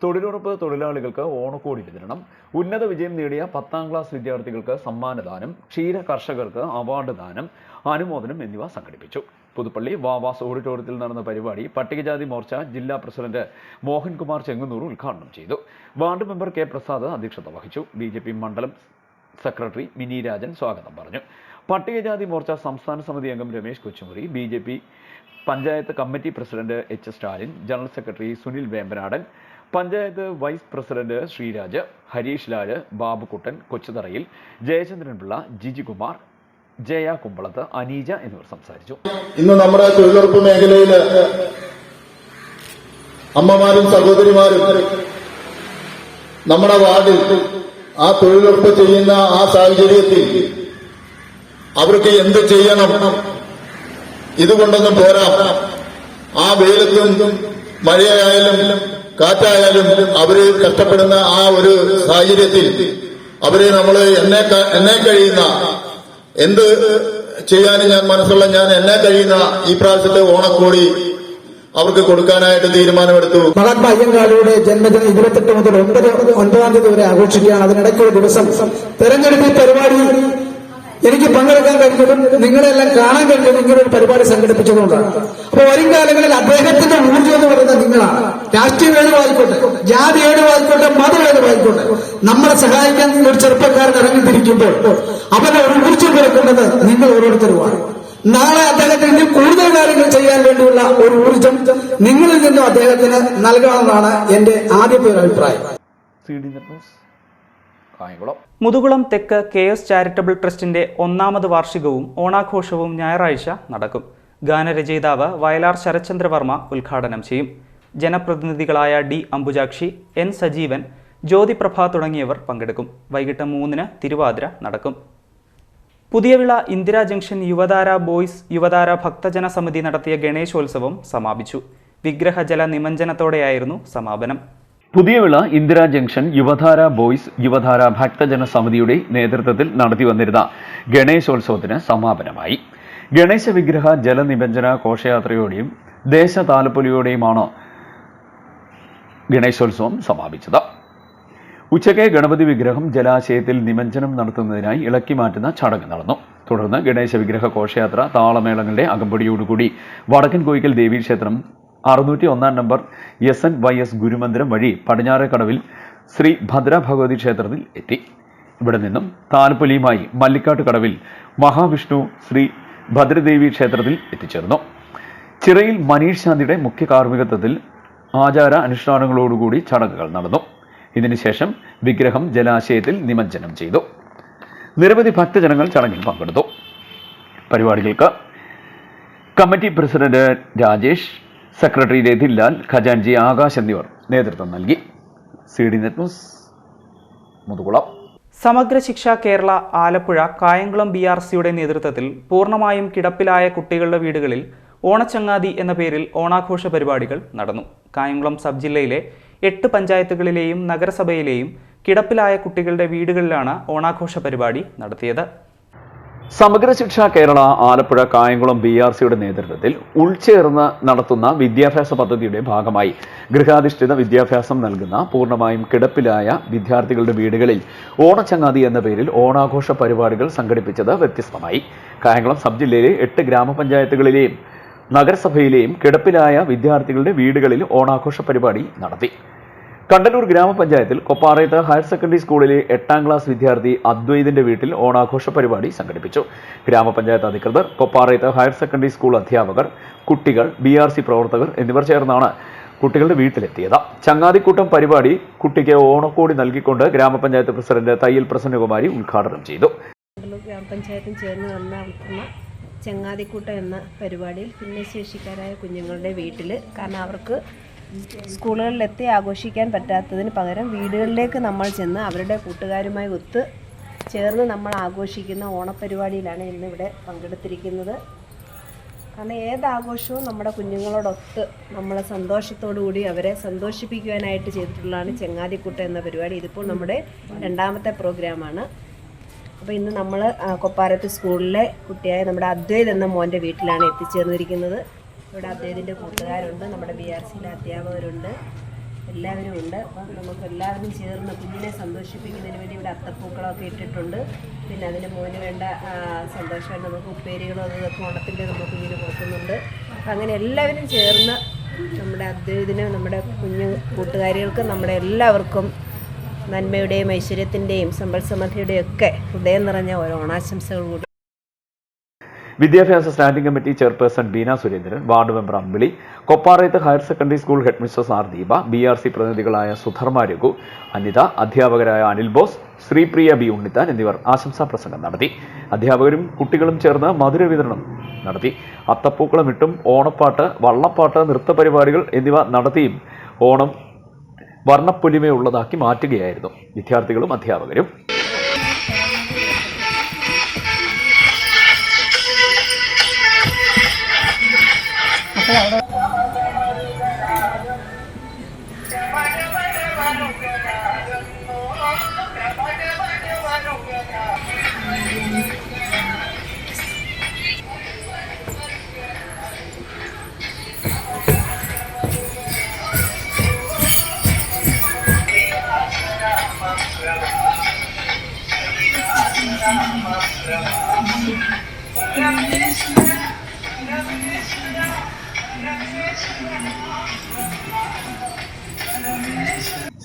തൊഴിലുറപ്പ് തൊഴിലാളികൾക്ക് ഓണക്കോടി വിതരണം, ഉന്നത വിജയം നേടിയ 10ാം ക്ലാസ് വിദ്യാർത്ഥികൾക്ക് സമ്മാനദാനം, ക്ഷീര കർഷകർക്ക് അവാർഡ് ദാനം, അനുമോദനം എന്നിവ സംഘടിപ്പിച്ചു. പുതുപ്പള്ളി വാവാസ് ഓഡിറ്റോറിയത്തിൽ നടന്ന പരിപാടി പട്ടികജാതി മോർച്ച ജില്ലാ പ്രസിഡന്റ് മോഹൻകുമാർ ചെങ്ങന്നൂർ ഉദ്ഘാടനം ചെയ്തു. വാർഡ് മെമ്പർ കെ പ്രസാദ് അധ്യക്ഷത വഹിച്ചു. BJP മണ്ഡലം സെക്രട്ടറി മിനി രാജൻ സ്വാഗതം പറഞ്ഞു. പട്ടികജാതി മോർച്ച സംസ്ഥാന സമിതി അംഗം Ramesh Kochumuri, BJP panchayat committee president H. Stalin, general secretary Sunil Vembanadan, panchayat vice president Sreeraj, Harish Lal, Babukuttan Kochutharayil, Jayachandran Pillai, Jijikumar, Jaya Kumbalath, Aneeja എന്നിവർ സംസാരിച്ചു. ഇന്ന് നമ്മുടെ തൊഴിലുറപ്പ് മേഖലയിൽ അമ്മമാരും സഹോദരിമാരും നമ്മുടെ വാർഡിൽ ആ തൊഴിലുറപ്പ് ചെയ്യുന്ന ആ സാഹചര്യത്തിൽ അവർക്ക് എന്ത് ചെയ്യണം, ഇതുകൊണ്ടൊന്നും പോരാ, ആ വെയിലത്തും മഴയായാലും കാറ്റായാലും അവര് കഷ്ടപ്പെടുന്ന ആ ഒരു സാഹചര്യത്തിൽ അവരെ നമ്മൾ എന്നെ കഴിയുന്ന എന്ത് ചെയ്യാനും ഞാൻ എന്നെ കഴിയുന്ന ഈ പ്രാവശ്യത്തെ ഓണക്കോടി അവർക്ക് കൊടുക്കാനായിട്ട് തീരുമാനമെടുത്തു. മഹാത്മാ അയ്യങ്കാളിയുടെ ജന്മദിനം 28 മുതൽ 9-ാം തീയതി വരെ ആഘോഷിക്കുകയാണ്. അതിനിടയ്ക്കുള്ള ദിവസം തെരഞ്ഞെടുപ്പ് പരിപാടി എനിക്ക് പങ്കെടുക്കാൻ കഴിഞ്ഞതും നിങ്ങളെല്ലാം കാണാൻ കഴിഞ്ഞതും ഇങ്ങനൊരു പരിപാടി സംഘടിപ്പിച്ചതുകൊണ്ടാണ്. അപ്പൊ വരും കാലങ്ങളിൽ അദ്ദേഹത്തിന്റെ ഊർജ്ജം എന്ന് പറയുന്നത് നിങ്ങളാണ്. രാഷ്ട്രീയം ഏതുമായിക്കോട്ടെ, ജാതി ഏതുമായിക്കോട്ടെ, മതം ഏതുമായിക്കോട്ടെ, നമ്മളെ സഹായിക്കാൻ ഒരു ചെറുപ്പക്കാരൻ ഇറങ്ങിത്തിരിക്കുമ്പോൾ അവനെ ഒരു ഊർജ്ജം കൊടുക്കേണ്ടത് നിങ്ങൾ ഓരോരുത്തരുമാണ്. നാളെ അദ്ദേഹത്തിന് കൂടുതൽ കാര്യങ്ങൾ ചെയ്യാൻ വേണ്ടിയുള്ള ഒരു ഊർജ്ജം നിങ്ങളിൽ നിന്നും അദ്ദേഹത്തിന് നൽകണമെന്നാണ് എന്റെ ആദ്യത്തെ ഒരു അഭിപ്രായം. മുതുകുളം തെക്ക് KS ചാരിറ്റബിൾ ട്രസ്റ്റിന്റെ 1ാമത് വാർഷികവും ഓണാഘോഷവും ഞായറാഴ്ച നടക്കും. ഗാനരചയിതാവ് വയലാർ ശരത്ചന്ദ്രവർമ്മ ഉദ്ഘാടനം ചെയ്യും. ജനപ്രതിനിധികളായ D. അംബുജാക്ഷി, N. സജീവൻ, ജ്യോതിപ്രഭ തുടങ്ങിയവർ പങ്കെടുക്കും. വൈകിട്ട് 3-ന് തിരുവാതിര നടക്കും. പുതിയവിള ഇന്ദിരാ ജംഗ്ഷൻ യുവതാര ബോയ്സ് യുവതാര ഭക്തജന സമിതി നടത്തിയ ഗണേശോത്സവം സമാപിച്ചു. വിഗ്രഹജല നിമഞ്ജനത്തോടെയായിരുന്നു സമാപനം. പുതിയവിള ഇന്ദിരാ ജംഗ്ഷൻ യുവധാര ബോയ്സ് യുവധാര ഭക്തജന സമിതിയുടെ നേതൃത്വത്തിൽ നടത്തിവന്നിരുന്ന ഗണേശോത്സവത്തിന് സമാപനമായി. ഗണേശ വിഗ്രഹ ജലനിമഞ്ജന ഘോഷയാത്രയോടെയും ദേശതാലപ്പൊലിയോടെയുമാണ് ഗണേശോത്സവം സമാപിച്ചത്. ഉച്ചയ്ക്ക് ഗണപതി വിഗ്രഹം ജലാശയത്തിൽ നിമഞ്ജനം നടത്തുന്നതിനായി ഇളക്കി മാറ്റുന്ന ചടങ്ങ് നടന്നു. തുടർന്ന് ഗണേശ വിഗ്രഹ ഘോഷയാത്ര താളമേളങ്ങളുടെ അകമ്പടിയോടുകൂടി വടക്കൻ കോയിക്കൽ ദേവീക്ഷേത്രം 601 നമ്പർ SNYS ഗുരുമന്ദിരം വഴി പടിഞ്ഞാറേക്കടവിൽ ശ്രീ ഭദ്ര ഭഗവതി ക്ഷേത്രത്തിൽ എത്തി. ഇവിടെ നിന്നും താലപ്പൊലിയുമായി മല്ലിക്കാട്ട് കടവിൽ മഹാവിഷ്ണു ശ്രീ ഭദ്രദേവി ക്ഷേത്രത്തിൽ എത്തിച്ചേർന്നു. ചിറയിൽ മനീഷ് ശാന്തിയുടെ മുഖ്യ കാർമ്മികത്വത്തിൽ ആചാര അനുഷ്ഠാനങ്ങളോടുകൂടി ചടങ്ങുകൾ നടന്നു. ഇതിനുശേഷം വിഗ്രഹം ജലാശയത്തിൽ നിമജ്ജനം ചെയ്തു. നിരവധി ഭക്തജനങ്ങൾ ചടങ്ങിൽ പങ്കെടുത്തു. പരിപാടികൾക്ക് committee president Rajesh, secretary Rathinlal, ഖജാൻജി ആകാശ് എന്നിവർ നേതൃത്വം നൽകി. CD net news, Muthukulam. Samagra Shiksha Kerala Alappuzha Kayamkulam BRCയുടെ നേതൃത്വത്തിൽ പൂർണ്ണമായും കിടപ്പിലായ കുട്ടികളുടെ വീടുകളിൽ ഓണച്ചങ്ങാതി എന്ന പേരിൽ ഓണാഘോഷ പരിപാടികൾ നടന്നു. കായംകുളം സബ് ജില്ലയിലെ 8 പഞ്ചായത്തുകളിലെയും നഗരസഭയിലെയും കിടപ്പിലായ കുട്ടികളുടെ വീടുകളിലാണ് ഓണാഘോഷ പരിപാടി നടത്തിയത്. സമഗ്ര ശിക്ഷ കേരള ആലപ്പുഴ കായംകുളം BRCയുടെ നേതൃത്വത്തിൽ ഉൾച്ചേർന്ന് നടത്തുന്ന വിദ്യാഭ്യാസ പദ്ധതിയുടെ ഭാഗമായി ഗൃഹാധിഷ്ഠിത വിദ്യാഭ്യാസം നൽകുന്ന പൂർണ്ണമായും കിടപ്പിലായ വിദ്യാർത്ഥികളുടെ വീടുകളിൽ ഓണച്ചങ്ങാതി എന്ന പേരിൽ ഓണാഘോഷ പരിപാടികൾ സംഘടിപ്പിച്ചത് വ്യത്യസ്തമായി. കായംകുളം സബ് ജില്ലയിലെ 8 ഗ്രാമപഞ്ചായത്തുകളിലെയും നഗരസഭയിലെയും കിടപ്പിലായ വിദ്യാർത്ഥികളുടെ വീടുകളിൽ ഓണാഘോഷ പരിപാടി നടത്തി. കണ്ടലൂർ ഗ്രാമപഞ്ചായത്തിൽ കൊപ്പാറയത്ത് ഹയർ സെക്കൻഡറി സ്കൂളിലെ 8ാം ക്ലാസ് വിദ്യാർത്ഥി അദ്വൈതിന്റെ വീട്ടിൽ ഓണാഘോഷ പരിപാടി സംഘടിപ്പിച്ചു. ഗ്രാമപഞ്ചായത്ത് അധികൃതർ, കൊപ്പാറയത്ത് ഹയർ സെക്കൻഡറി സ്കൂൾ അധ്യാപകർ, കുട്ടികൾ, BRC പ്രവർത്തകർ എന്നിവർ ചേർന്നാണ് കുട്ടികളുടെ വീട്ടിലെത്തിയത്. ചങ്ങാതിക്കൂട്ടം പരിപാടി കുട്ടിക്ക് ഓണക്കോടി നൽകിക്കൊണ്ട് ഗ്രാമപഞ്ചായത്ത് പ്രസിഡന്റ് തയ്യൽ പ്രസന്നകുമാരി ഉദ്ഘാടനം ചെയ്തു. ഗ്രാമപഞ്ചായത്തും ചേർന്ന് നടത്തുന്ന ചങ്ങാതിക്കൂട്ടം എന്ന പരിപാടിയിൽ ഭിന്നശേഷിക്കാരായ കുഞ്ഞുങ്ങളുടെ വീട്ടിൽ, കാരണം അവർക്ക് സ്കൂളുകളിലെത്തി ആഘോഷിക്കാൻ പറ്റാത്തതിന് പകരം വീടുകളിലേക്ക് നമ്മൾ ചെന്ന് അവരുടെ കൂട്ടുകാരുമായി ഒത്ത് ചേർന്ന് നമ്മൾ ആഘോഷിക്കുന്ന ഓണപ്പരിപാടിയിലാണ് ഇന്നിവിടെ പങ്കെടുത്തിരിക്കുന്നത്. കാരണം ഏതാഘോഷവും നമ്മുടെ കുഞ്ഞുങ്ങളോടൊത്ത് നമ്മളെ സന്തോഷത്തോടുകൂടി അവരെ സന്തോഷിപ്പിക്കുവാനായിട്ട് ചെയ്തിട്ടുള്ളതാണ് ചങ്ങാതിക്കൂട്ടം എന്ന പരിപാടി. ഇതിപ്പോൾ നമ്മുടെ 2ാമത്തെ പ്രോഗ്രാമാണ്. അപ്പോൾ ഇന്ന് നമ്മൾ കൊപ്പാരത്ത് സ്കൂളിലെ കുട്ടിയായ നമ്മുടെ അദ്വൈത് എന്ന മോൻ്റെ വീട്ടിലാണ് എത്തിച്ചേർന്നിരിക്കുന്നത്. ഇവിടെ അദ്വൈതിൻ്റെ കൂട്ടുകാരുണ്ട്, നമ്മുടെ BRCയിലെ അധ്യാപകരുണ്ട്, എല്ലാവരും ഉണ്ട്. അപ്പം നമുക്ക് എല്ലാവരും ചേർന്ന് കുഞ്ഞിനെ സന്തോഷിപ്പിക്കുന്നതിന് വേണ്ടി ഇവിടെ അത്തപ്പൂക്കളമൊക്കെ ഇട്ടിട്ടുണ്ട്. പിന്നെ അതിന് മോന് വേണ്ട സന്തോഷമായിട്ട് നമുക്ക് ഉപ്പേരികളും അതൊക്കെ ഓണത്തിൻ്റെ നമുക്ക് കുഞ്ഞിന് കൊടുക്കുന്നുണ്ട്. അപ്പം അങ്ങനെ എല്ലാവരും ചേർന്ന് നമ്മുടെ ഇതിന് നമ്മുടെ കുഞ്ഞു കൂട്ടുകാരികൾക്കും നമ്മുടെ എല്ലാവർക്കും നന്മയുടെയും ഐശ്വര്യത്തിൻ്റെയും സമ്പൽ സമൃദ്ധിയുടെയും ഒക്കെ ഹൃദയം നിറഞ്ഞ ഓരോ ഓണാശംസകൾ കൂടി. വിദ്യാഭ്യാസ standing committee chairperson Beena Surendran, ward member Ambili, Kopparayath higher secondary school head mister R Deepa, BRC പ്രതിനിധികളായ സുധർമ്മ രഘു, അനിത, അധ്യാപകരായ അനിൽ ബോസ്, ശ്രീപ്രിയ ബി ഉണ്ണിത്താൻ എന്നിവർ ആശംസാ പ്രസംഗം നടത്തി. അധ്യാപകരും കുട്ടികളും ചേർന്ന് മധുര വിതരണം നടത്തി. അത്തപ്പൂക്കളമിട്ടും ഓണപ്പാട്ട്, വള്ളപ്പാട്ട്, നൃത്തപരിപാടികൾ എന്നിവ നടത്തിയും ഓണം വർണ്ണപ്പൊലിമയുള്ളതാക്കി മാറ്റുകയായിരുന്നു വിദ്യാർത്ഥികളും അധ്യാപകരും.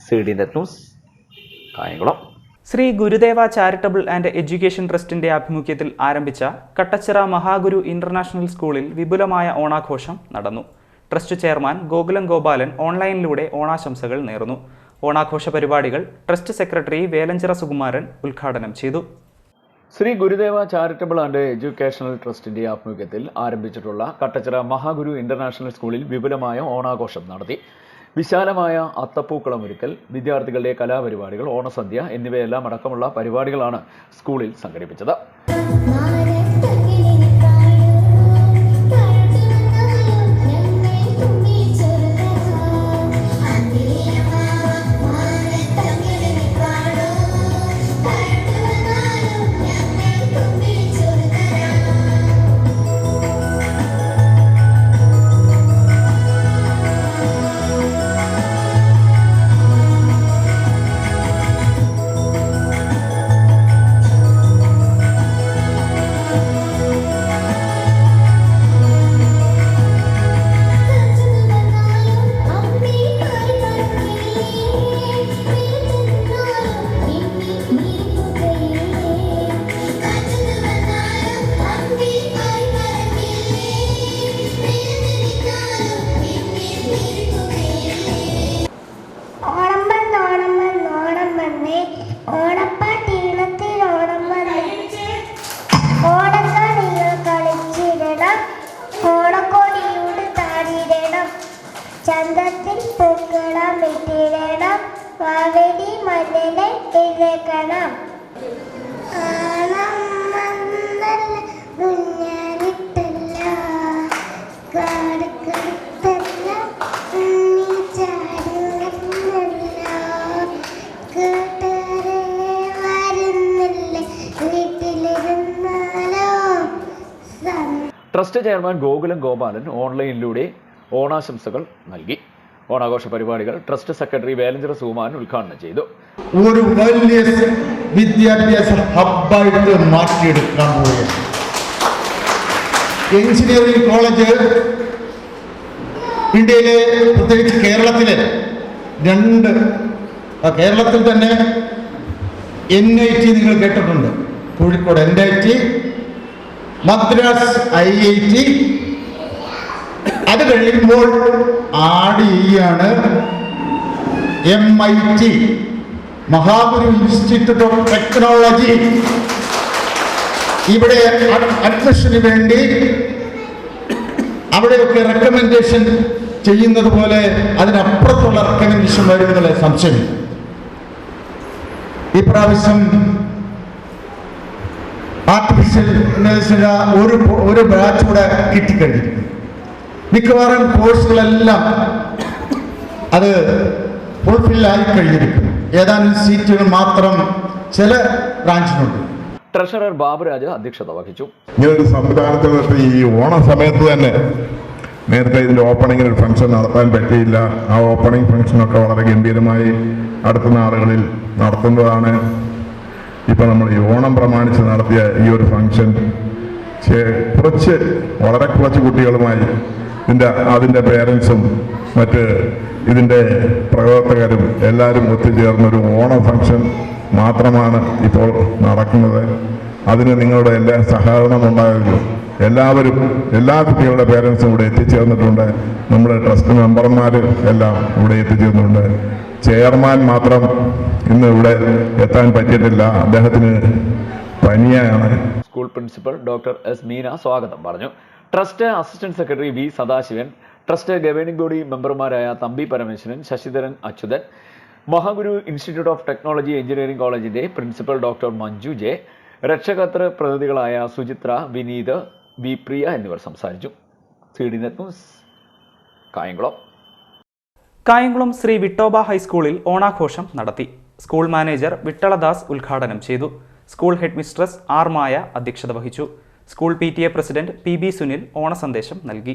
CD net news, Kayamkulam. Shri Gurudeva charitable and education ട്രസ്റ്റിന്റെ ആഭിമുഖ്യത്തിൽ ആരംഭിച്ച കട്ടച്ചിറ മഹാഗുരു ഇന്റർനാഷണൽ സ്കൂളിൽ വിപുലമായ ഓണാഘോഷം നടന്നു. ട്രസ്റ്റ് ചെയർമാൻ ഗോകുലം ഗോപാലൻ ഓൺലൈനിലൂടെ ഓണാശംസകൾ നേർന്നു. ഓണാഘോഷ പരിപാടികൾ ട്രസ്റ്റ് സെക്രട്ടറി വേലഞ്ചിറ സുകുമാരൻ ഉദ്ഘാടനം ചെയ്തു. Shri Gurudeva charitable and educational ട്രസ്റ്റിന്റെ ആഭിമുഖ്യത്തിൽ ആരംഭിച്ചിട്ടുള്ള കട്ടച്ചിറ മഹാഗുരു ഇന്റർനാഷണൽ സ്കൂളിൽ വിപുലമായ ഓണാഘോഷം നടത്തി. വിശാലമായ അത്തപ്പൂക്കളമൊരുക്കൽ, വിദ്യാർത്ഥികളുടെ കലാപരിപാടികൾ, ഓണസദ്യ എന്നിവയെല്ലാം അടക്കമുള്ള പരിപാടികളാണ് സ്കൂളിൽ സംഘടിപ്പിച്ചത്. ചന്തത്തിൽ പൂക്കളം വിട്ടിടണം, വാവടി മണ്ണിനെ ഇഴക്കണം. കുഞ്ഞാനിട്ടല്ല കാടുക്കടുത്തല്ല നീ ചാടുന്നല്ല കൂട്ടുകാരെ വരുന്നില്ല വീട്ടിലിരുന്നാലോ. ട്രസ്റ്റ് ചെയർമാൻ ഗോകുലം ഗോപാലൻ ഓൺലൈനിലൂടെ ഓണാശംസകൾ നൽകി. ഓണാഘോഷ പരിപാടികൾ ട്രസ്റ്റ് സെക്രട്ടറി വേലഞ്ചിറ സുകുമാരൻ ഉദ്ഘാടനം ചെയ്തു. ഒരു വലിയ വിദ്യാഭ്യാസ ഹബ്ബായിട്ട് മാറ്റിയെടുക്കാൻ പോവുകയാണ്. എഞ്ചിനീയറിംഗ് കോളേജ് ഇന്ത്യയിലെ, പ്രത്യേകിച്ച് കേരളത്തിലെ കേരളത്തിൽ തന്നെ NIT നിങ്ങൾ കേട്ടിട്ടുണ്ട്. Kozhikode NIT, Madras IIT. അത് കഴിയുമ്പോൾ ആഡ് ചെയ്യാണ് MIT, Mahaguru institute of technology. ഇവിടെ അഡ്മിഷന് വേണ്ടി അവിടെയൊക്കെ റെക്കമെൻഡേഷൻ ചെയ്യുന്നത് പോലെ അതിനപ്പുറത്തുള്ള റെക്കമെൻഡേഷൻ വരുന്നതിൽ സംശയം. ഇപ്രാവശ്യം ആർട്ടിഫിഷ്യൽ ഇന്റലിജൻസിന്റെ ഒരു ബാച്ച് കൂടെ കിട്ടിക്കഴിഞ്ഞിരിക്കുന്നു. മിക്കവാറും കോഴ്സുകളെല്ലാം അത് ഫുൾഫില്ലായി കഴിഞ്ഞിരിക്കുന്നു. ഏതാനും സീറ്റുകൾ മാത്രം ചില ബ്രാഞ്ചിനുണ്ട്. ട്രഷറർ ബാബുരാജ് അധ്യക്ഷത വഹിച്ചു. ഇങ്ങനൊരു സംവിധാനത്തിൽ ഈ ഓണ സമയത്ത് തന്നെ നേരത്തെ ഇതിൻ്റെ ഓപ്പണിങ്ങിൽ ഒരു ഫംഗ്ഷൻ നടത്താൻ പറ്റിയില്ല. ആ ഓപ്പണിംഗ് ഫംഗ്ഷനൊക്കെ വളരെ ഗംഭീരമായി അടുത്ത നാളുകളിൽ നടത്തുന്നതാണ്. ഇപ്പം നമ്മൾ ഈ ഓണം പ്രമാണിച്ച് നടത്തിയ ഈ ഒരു ഫംഗ്ഷൻ വളരെ കുറച്ച് കുട്ടികളുമായി അതിൻ്റെ പേരൻസും മറ്റ് ഇതിൻ്റെ പ്രവർത്തകരും എല്ലാവരും ഒത്തുചേർന്നൊരു ഓണം ഫംഗ്ഷൻ മാത്രമാണ് ഇപ്പോൾ നടക്കുന്നത്. അതിന് നിങ്ങളുടെ എല്ലാ സഹകരണം ഉണ്ടായിരുന്നു. എല്ലാ കുട്ടികളുടെ പേരൻസും ഇവിടെ എത്തിച്ചേർന്നിട്ടുണ്ട്. നമ്മുടെ ട്രസ്റ്റ് മെമ്പർമാർ എല്ലാം ഇവിടെ എത്തിച്ചേർന്നിട്ടുണ്ട്. ചെയർമാൻ മാത്രം ഇന്ന് ഇവിടെ എത്താൻ പറ്റിയിട്ടില്ല, അദ്ദേഹത്തിന് പനിയാണ്. School principal doctor S Meena സ്വാഗതം പറഞ്ഞു. Trust assistant secretary V Sadasivan, trust governing body മെമ്പർമാരായ Thampi Parameswaran, Sasidharan Achuthan, Mahaguru institute of technology engineering കോളേജിന്റെ പ്രിൻസിപ്പൽ ഡോക്ടർ മഞ്ജു ജെ, രക്ഷകർത്തൃ പ്രതിനിധികളായ സുചിത്ര, വിനീത്, വി പ്രിയ എന്നിവർ സംസാരിച്ചു. CDN news, Kayamkulam. കായംകുളം ശ്രീ വിട്ടോബ ഹൈസ്കൂളിൽ ഓണാഘോഷം നടത്തി. സ്കൂൾ മാനേജർ വിട്ടളദാസ് ഉദ്ഘാടനം ചെയ്തു. School head mistress R Maya അധ്യക്ഷത വഹിച്ചു. School PTA president PB Sunil ഓണസന്ദേശം നൽകി.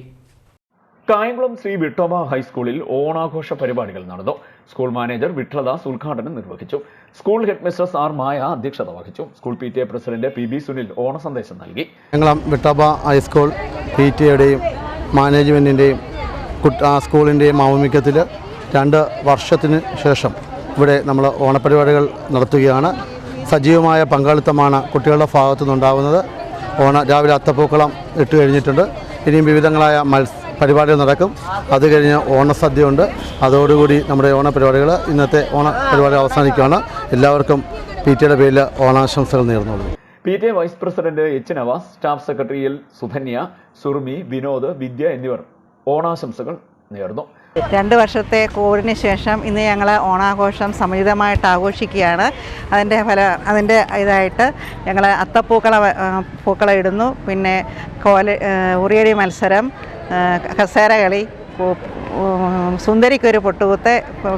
കായംകുളം ശ്രീ വിട്ടോബ ഹൈസ്കൂളിൽ ഓണാഘോഷ പരിപാടികൾ നടന്നു. സ്കൂൾ മാനേജർ വിട്ടളദാസ് ഉദ്ഘാടനം നിർവഹിച്ചു. School head mistress R Maya അധ്യക്ഷത വഹിച്ചു. School PTA president PB Sunil ഓണസന്ദേശം നൽകി. കായംകുളം വിട്ടോബ ഹൈസ്കൂൾ PTAയുടെയും മാനേജ്മെൻറ്റിൻ്റെയും സ്കൂളിൻ്റെയും ആഭിമുഖ്യത്തിൽ 2 വർഷത്തിന് ശേഷം ഇവിടെ നമ്മൾ ഓണപരിപാടികൾ നടത്തുകയാണ്. സജീവമായ പങ്കാളിത്തമാണ് കുട്ടികളുടെ ഭാഗത്തു നിന്നുണ്ടാകുന്നത്. രാവിലെ അത്തപ്പൂക്കളം ഇട്ട് കഴിഞ്ഞിട്ടുണ്ട്. ഇനിയും വിവിധങ്ങളായ പരിപാടികൾ നടക്കും. അത് കഴിഞ്ഞ് ഓണസദ്യ ഉണ്ട്. അതോടുകൂടി നമ്മുടെ ഓണപരിപാടികൾ ഇന്നത്തെ ഓണപരിപാടി അവസാനിക്കുകയാണ്. എല്ലാവർക്കും PTAയുടെ പേരിൽ ഓണാശംസകൾ നേർന്നുള്ളൂ. PTA vice president H Navas, staff secretary L Sudhanya, Surmi, Vinod, Vidya എന്നിവർ ഓണാശംസകൾ നേർന്നു. 2 വർഷത്തെ കോവിഡിന് ശേഷം ഇന്ന് ഞങ്ങൾ ഓണാഘോഷം സമുചിതമായിട്ട് ആഘോഷിക്കുകയാണ്. അതിൻ്റെ ഇതായിട്ട് ഞങ്ങൾ പൂക്കളം ഇടുന്നു. പിന്നെ ഉറിയടി മത്സരം, കസേരകളി, സുന്ദരിക്കൊരു പൊട്ടുകുത്ത്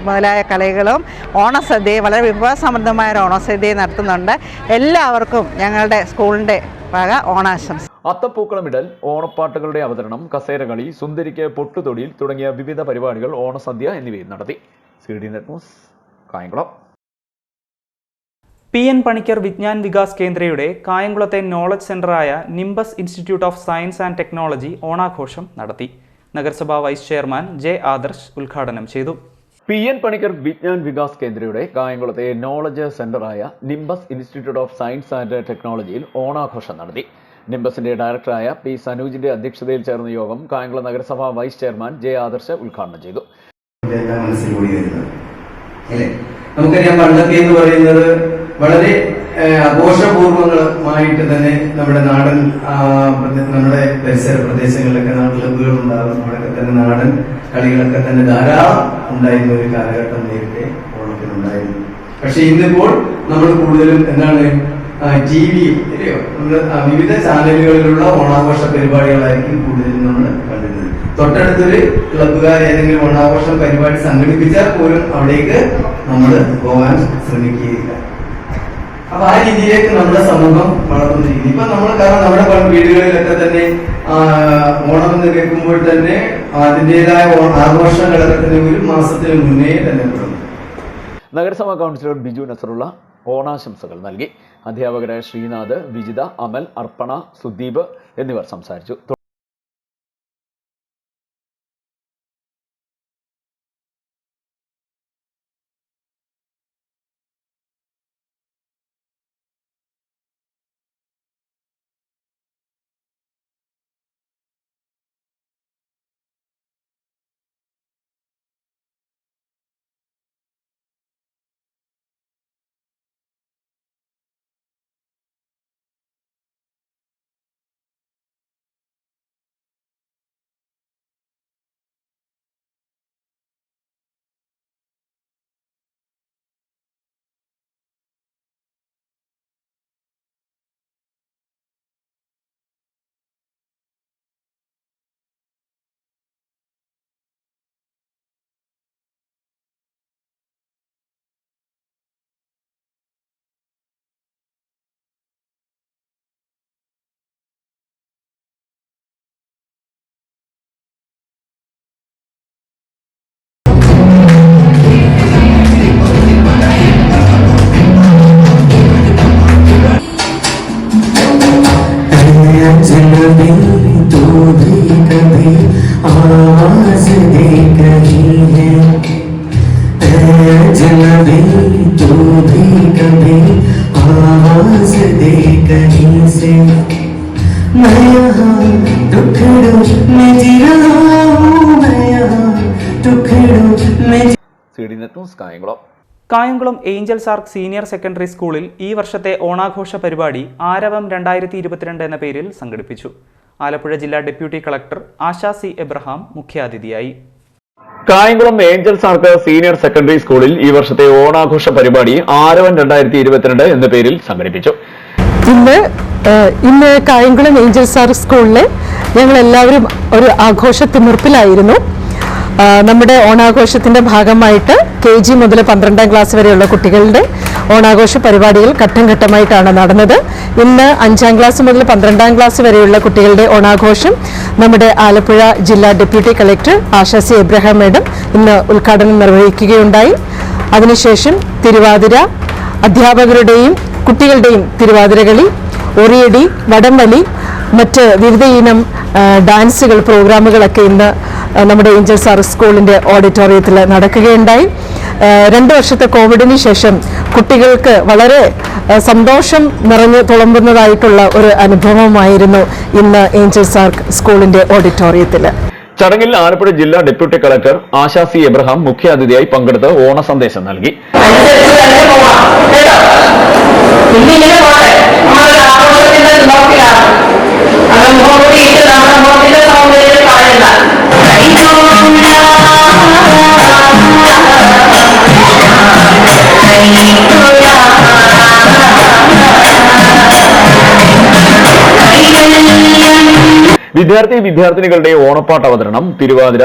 മുതലായ കളികളും ഓണസദ്യയും വളരെ വിഭവസമൃദ്ധമായ ഒരു ഓണസദ്യയും നടത്തുന്നുണ്ട്. എല്ലാവർക്കും ഞങ്ങളുടെ സ്കൂളിൻ്റെ വക ഓണാശംസ. അത്തപ്പൂക്കളമിടൽ, ഓണപ്പാട്ടുകളുടെ അവതരണം, കസേരകളി, സുന്ദരിക്ക് പൊട്ടുതൊടിയിൽ തുടങ്ങിയ വിവിധ പരിപാടികൾ, ഓണസദ്യ എന്നിവയും നടത്തി. CDN news, Kayamkulam. PN Panicker Vijnan Vikas കേന്ദ്രയുടെ കായംകുളത്തെ നോളജ് സെന്ററായ nimbus institute of science and technology ഓണാഘോഷം നടത്തി. നഗരസഭാ വൈസ് ചെയർമാൻ J ആദർശ് ഉദ്ഘാടനം ചെയ്തു. PN പണിക്കർ വിജ്ഞാൻ വികാസ് കേന്ദ്രയുടെ കായംകുളത്തെ നോളജ് സെന്ററായ nimbus institute of science and ടെക്നോളജിയിൽ ഓണാഘോഷം നടത്തി. നിംബസിന്റെ ഡയറക്ടറായ P സനൂജിന്റെ അധ്യക്ഷതയിൽ ചേർന്ന യോഗം കായംകുളം നഗരസഭാ വൈസ് ചെയർമാൻ J ആദർശ് ഉദ്ഘാടനം ചെയ്തു. നമുക്കറിയാം, പണ്ടൊക്കെ എന്ന് പറയുന്നത് വളരെ ആഘോഷപൂർവ്വമായിട്ട് തന്നെ നമ്മുടെ നമ്മുടെ പരിസര പ്രദേശങ്ങളിലൊക്കെ ക്ലബ്ബുകൾ ഉണ്ടാകും. അവിടെയൊക്കെ തന്നെ നാടൻ കളികളൊക്കെ തന്നെ ധാരാളം ഉണ്ടായിരുന്ന ഒരു കാലഘട്ടം നേരത്തെ ഓണത്തിനുണ്ടായിരുന്നു. പക്ഷെ ഇന്നിപ്പോൾ നമ്മൾ കൂടുതലും TV വിവിധ ചാനലുകളിലുള്ള ഓണാഘോഷ പരിപാടികളായിരിക്കും കൂടുതലും നമ്മൾ കണ്ടിരുന്നത്. തൊട്ടടുത്തൊരു ക്ലബ്ബുകാർ ഏതെങ്കിലും ഓണാഘോഷ പരിപാടി സംഘടിപ്പിച്ചാൽ പോലും അവിടേക്ക് നമ്മൾ പോകാൻ ശ്രമിക്കുകയില്ല. അപ്പൊ ആ രീതിയിലേക്ക് നമ്മുടെ സമൂഹം വളർന്നുകൊണ്ടിരിക്കുന്നു. ഇപ്പൊ കാരണം നമ്മുടെ വീടുകളിലൊക്കെ തന്നെ ഓണം എന്ന് കേൾക്കുമ്പോൾ തന്നെ അതിൻ്റെതായ ആഘോഷങ്ങളൊക്കെ തന്നെ 1 മാസത്തിന് മുന്നേ തന്നെ തുടങ്ങും. നഗരസഭാ കൗൺസിലർ ബിജു നസറുള്ള ഓണാശംസകൾ നൽകി. അധ്യാപകരായ ശ്രീനാഥ്, വിജിത, അമൽ, അർപ്പണ, സുദീപ് എന്നിവർ സംസാരിച്ചു. लबे तू भी कभी आवाज दे कहीं से मैं यहाँ टुकड़ों में जी रहा हूँ मैं यहाँ टुकड़ों में CD Net News Kayamkulam. Kayamkulam angels ark senior secondary സ്കൂളിൽ ഈ വർഷത്തെ ഓണാഘോഷ പരിപാടി ആരവം 2022 എന്ന പേരിൽ സംഘടിപ്പിച്ചു. ആലപ്പുഴ ജില്ലാ deputy collector ASHA C Abraham മുഖ്യാതിഥിയായി. Kayamkulam angels ark senior secondary സ്കൂളിൽ ഈ വർഷത്തെ ഓണാഘോഷ പരിപാടി ആരവൻ 2022 എന്ന പേരിൽ സംഘടിപ്പിച്ചു. ഇന്ന് കായംകുളം ഏഞ്ചൽസ് ആർക്ക് സ്കൂളിൽ ഞങ്ങൾ എല്ലാവരും ഒരു ആഘോഷ തിമിർപ്പിലായിരുന്നു. നമ്മുടെ ഓണാഘോഷത്തിന്റെ ഭാഗമായിട്ട് KG മുതൽ 12ാം ക്ലാസ് വരെയുള്ള കുട്ടികളുടെ ഓണാഘോഷ പരിപാടികൾ ഘട്ടം ഘട്ടമായിട്ടാണ് നടന്നത്. ഇന്ന് 5ാം ക്ലാസ് മുതൽ 12ാം ക്ലാസ് വരെയുള്ള കുട്ടികളുടെ ഓണാഘോഷം നമ്മുടെ ആലപ്പുഴ ജില്ലാ deputy collector ASHA C Abraham madam ഇന്ന് ഉദ്ഘാടനം നിർവഹിക്കുകയുണ്ടായി. അതിനുശേഷം തിരുവാതിര, അധ്യാപകരുടെയും കുട്ടികളുടെയും തിരുവാതിരകളി, ഒറിയടി, വടംവലി, മറ്റ് വിവിധ ഇനം ഡാൻസുകൾ, പ്രോഗ്രാമുകളൊക്കെ ഇന്ന് നമ്മുടെ ഏഞ്ചൽസ് ആർക്ക് സ്കൂളിൻ്റെ ഓഡിറ്റോറിയത്തിൽ നടക്കുകയുണ്ടായി. 2 വർഷത്തെ കോവിഡിന് ശേഷം കുട്ടികൾക്ക് വളരെ സന്തോഷം നിറഞ്ഞു തുളുമ്പുന്നതായിട്ടുള്ള ഒരു അനുഭവമായിരുന്നു ഇന്ന് ഏഞ്ചൽസ് ആർക്ക് സ്കൂളിൻ്റെ ഓഡിറ്റോറിയത്തിൽ. ചടങ്ങിൽ ആലപ്പുഴ ജില്ലാ deputy collector ASHA C Abraham മുഖ്യാതിഥിയായി പങ്കെടുത്ത് ഓണ സന്ദേശം നൽകി. വിദ്യാർത്ഥിനികളുടെ ഓണപ്പാട്ട് അവതരണം, തിരുവാതിര,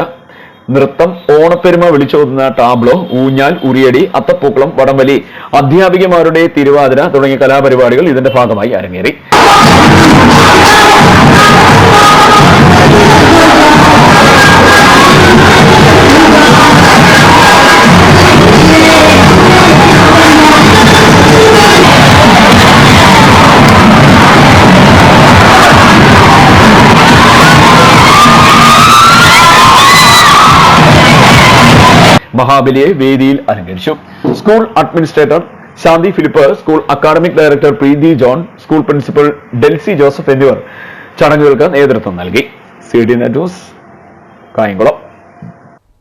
നൃത്തം, ഓണപ്പെരുമ വിളിച്ചോതുന്ന ടാബ്ലോ, ഊഞ്ഞാൽ, ഉറിയടി, അത്തപ്പൂക്കളം, വടംവലി, അധ്യാപികമാരുടെ തിരുവാതിര തുടങ്ങിയ കലാപരിപാടികൾ ഇതിന്റെ ഭാഗമായി അരങ്ങേറി. മഹാബലിയെ വേദിയിൽ അലങ്കരിച്ചു. School administrator Shanthi Philip, school academic director Preethi John, school principal Delsy Joseph എന്നിവർ ചടങ്ങുകൾക്ക് നേതൃത്വം നൽകി. CD Net News Kayamkulam.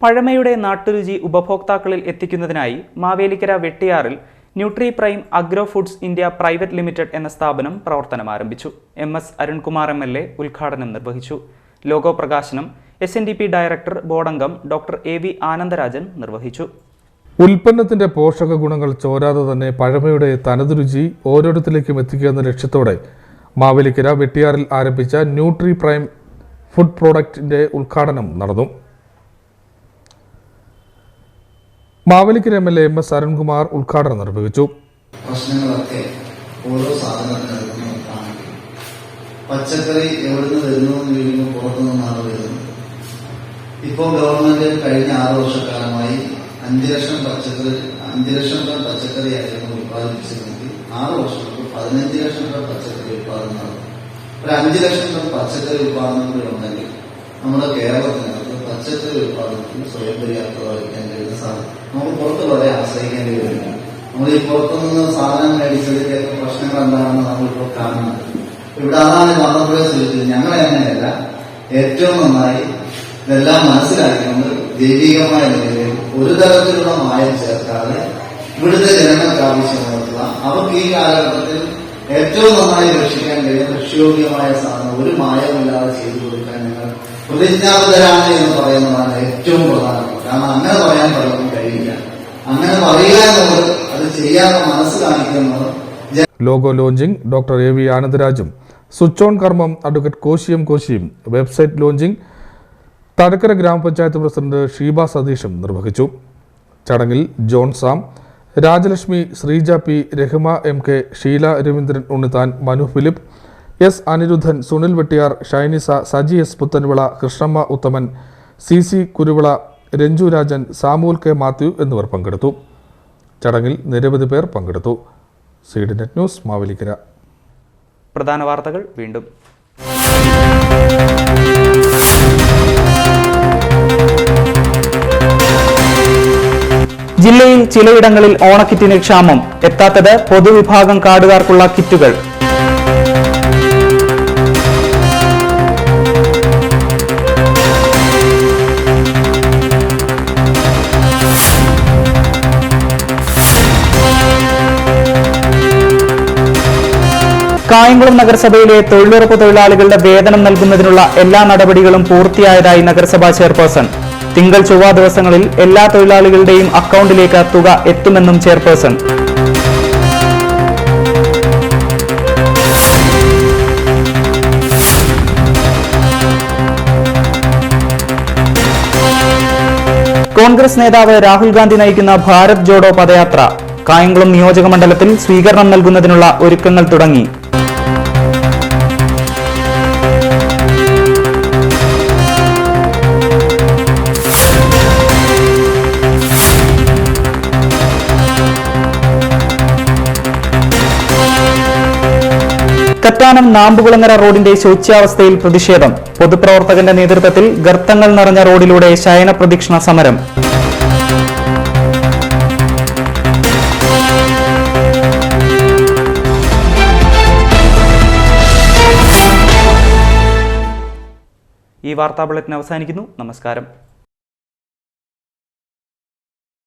പഴമയുടെ നാട്ടുരുചി ഉപഭോക്താക്കളിൽ എത്തിക്കുന്നതിനായി മാവേലിക്കര വെട്ടിയാറിൽ nutri prime agro foods India private limited എന്ന സ്ഥാപനം പ്രവർത്തനം ആരംഭിച്ചു. MS അരുൺകുമാർ MLA ഉദ്ഘാടനം നിർവഹിച്ചു. ലോഗോ പ്രകാശനം SNDP ഡയറക്ടർ ബോർഡംഗം ഡോക്ടർ AV ആനന്ദരാജൻ നിർവഹിച്ചു. ഉൽപ്പന്നത്തിന്റെ പോഷക ഗുണങ്ങൾ ചോരാതെ തന്നെ പഴമയുടെ തനതു രുചി ഓരോരുത്തരിലേക്കും എത്തിക്കുക എന്ന ലക്ഷ്യത്തോടെ മാവേലിക്കര വെട്ടിയാറിൽ ആരംഭിച്ച ന്യൂട്രി പ്രൈം ഫുഡ് പ്രോഡക്റ്റിന്റെ ഉദ്ഘാടനം നടന്നു. മാവേലിക്കര MLA MS അരുൺകുമാർ ഉദ്ഘാടനം നിർവഹിച്ചു. പച്ചക്കറി എവിടുന്ന് വരുന്നു എന്ന് ചോദിക്കുമ്പോൾ പുറത്തുനിന്നാണ് വരുന്നത്. ഇപ്പോൾ ഗവൺമെന്റ് കഴിഞ്ഞ 6 വർഷക്കാലമായി 5 ലക്ഷം ടൺ പച്ചക്കറിയായിരുന്നു ഉത്പാദിപ്പിച്ചിരുന്നെങ്കിൽ 6 വർഷങ്ങൾക്ക് 15 ലക്ഷം ടൺ പച്ചക്കറി ഉത്പാദനം നടന്നു. ഒരു 5 ലക്ഷം ടൺ പച്ചക്കറി ഉത്പാദനത്തിലുണ്ടെങ്കിൽ നമ്മുടെ കേരളത്തിനകത്ത് പച്ചക്കറി ഉത്പാദനത്തിൽ സ്വയം പര്യാപ്തത വഹിക്കാൻ കഴിയുന്ന സാധനം നമുക്ക് പുറത്ത് വളരെ ആശ്രയിക്കേണ്ടി വരില്ല. നമ്മൾ ഈ പുറത്തുനിന്ന് സാധനം മേടിച്ചതിന്റെയൊക്കെ പ്രശ്നങ്ങൾ എന്താണെന്ന് നമ്മളിപ്പോൾ കാണുന്നത്. ഇവിടെ അതാണ് വന്നപ്പോഴേ സൂചിച്ചത്. ഞങ്ങളെ അങ്ങനെയല്ല, ഏറ്റവും നന്നായി ഇതെല്ലാം മനസ്സിലാക്കിക്കൊണ്ട് ജൈവികമായ നിലയിൽ ഒരു തരത്തിലുള്ള മായം ചേർക്കാതെ ഇവിടുത്തെ ജനങ്ങൾക്ക് ആവശ്യമായിട്ടുള്ള അവർക്ക് ഈ കാലഘട്ടത്തിൽ ഏറ്റവും നന്നായി രക്ഷിക്കാൻ കഴിയുന്ന കൃഷിയോഗ്യമായ സാധനം ഒരു മായമില്ലാതെ ചെയ്തു കൊടുക്കാൻ ഞങ്ങൾ പ്രതിജ്ഞാബദ്ധരാണ് എന്ന് പറയുന്നതാണ് ഏറ്റവും പ്രധാനപ്പെട്ടത്. കാരണം അങ്ങനെ പറയാൻ പലർക്കും കഴിയില്ല. അങ്ങനെ പറയുക എന്നുള്ളത്, അത് ചെയ്യാതെ മനസ്സ് കാണിക്കുന്നത്. ലോഗോ ലോഞ്ചിങ് ഡോക്ടർ AV ആനന്ദരാജും, സ്വിച്ച് ഓൺ കർമ്മം അഡ്വക്കേറ്റ് കോശിയും, website launching Thadakkara gramapanchayat president Sheeba സതീഷും നിർവഹിച്ചു. ചടങ്ങിൽ John Sam, Rajalakshmi, Sreeja P, Rahma MK, Sheela Raveendran Unnithan, Manu Philip, S Aniruddhan, Sunil Vettiyar, Shinisa, Saji S Puthenvila, Krishnamma Uthaman, CC Kuruvila, Ranju Rajan, Samuel K Mathew എന്നിവർ പങ്കെടുത്തു. ചടങ്ങിൽ നിരവധി പേർ പങ്കെടുത്തു. CD Net News Mavelikkara. പ്രധാന വാർത്തകൾ വീണ്ടും. ജില്ലയിൽ ചിലയിടങ്ങളിൽ ഓണക്കിറ്റിന് ക്ഷാമം. എത്താത്തത് പൊതുവിഭാഗം കാർഡുകാർക്കുള്ള കിറ്റുകൾ. കായംകുളം നഗരസഭയിലെ തൊഴിലുറപ്പ് തൊഴിലാളികളുടെ വേതനം നൽകുന്നതിനുള്ള എല്ലാ നടപടികളും പൂർത്തിയായതായി നഗരസഭാ ചെയർപേഴ്സൺ. തിങ്കൾ ചൊവ്വ ദിവസങ്ങളിൽ എല്ലാ തൊഴിലാളികളുടെയും അക്കൗണ്ടിലേക്ക് തുക എത്തുമെന്നും ചെയർപേഴ്സൺ. കോൺഗ്രസ് നേതാവ് രാഹുൽ ഗാന്ധി നയിക്കുന്ന ഭാരത് ജോഡോ പദയാത്ര കായംകുളം നിയോജക മണ്ഡലത്തിൽ സ്വീകരണം നൽകുന്നതിനുള്ള ഒരുക്കങ്ങൾ തുടങ്ങി. കറ്റാനം നാമ്പുകുളങ്ങര റോഡിന്റെ ശോച്യാവസ്ഥയിൽ പ്രതിഷേധം. പൊതുപ്രവർത്തകന്റെ നേതൃത്വത്തിൽ ഗർത്തങ്ങൾ നിറഞ്ഞ റോഡിലൂടെ ശയന പ്രദക്ഷിണ സമരം. ഈ വാർത്താ ബുള്ളറ്റിൻ അവസാനിക്കുന്നു. നമസ്കാരം.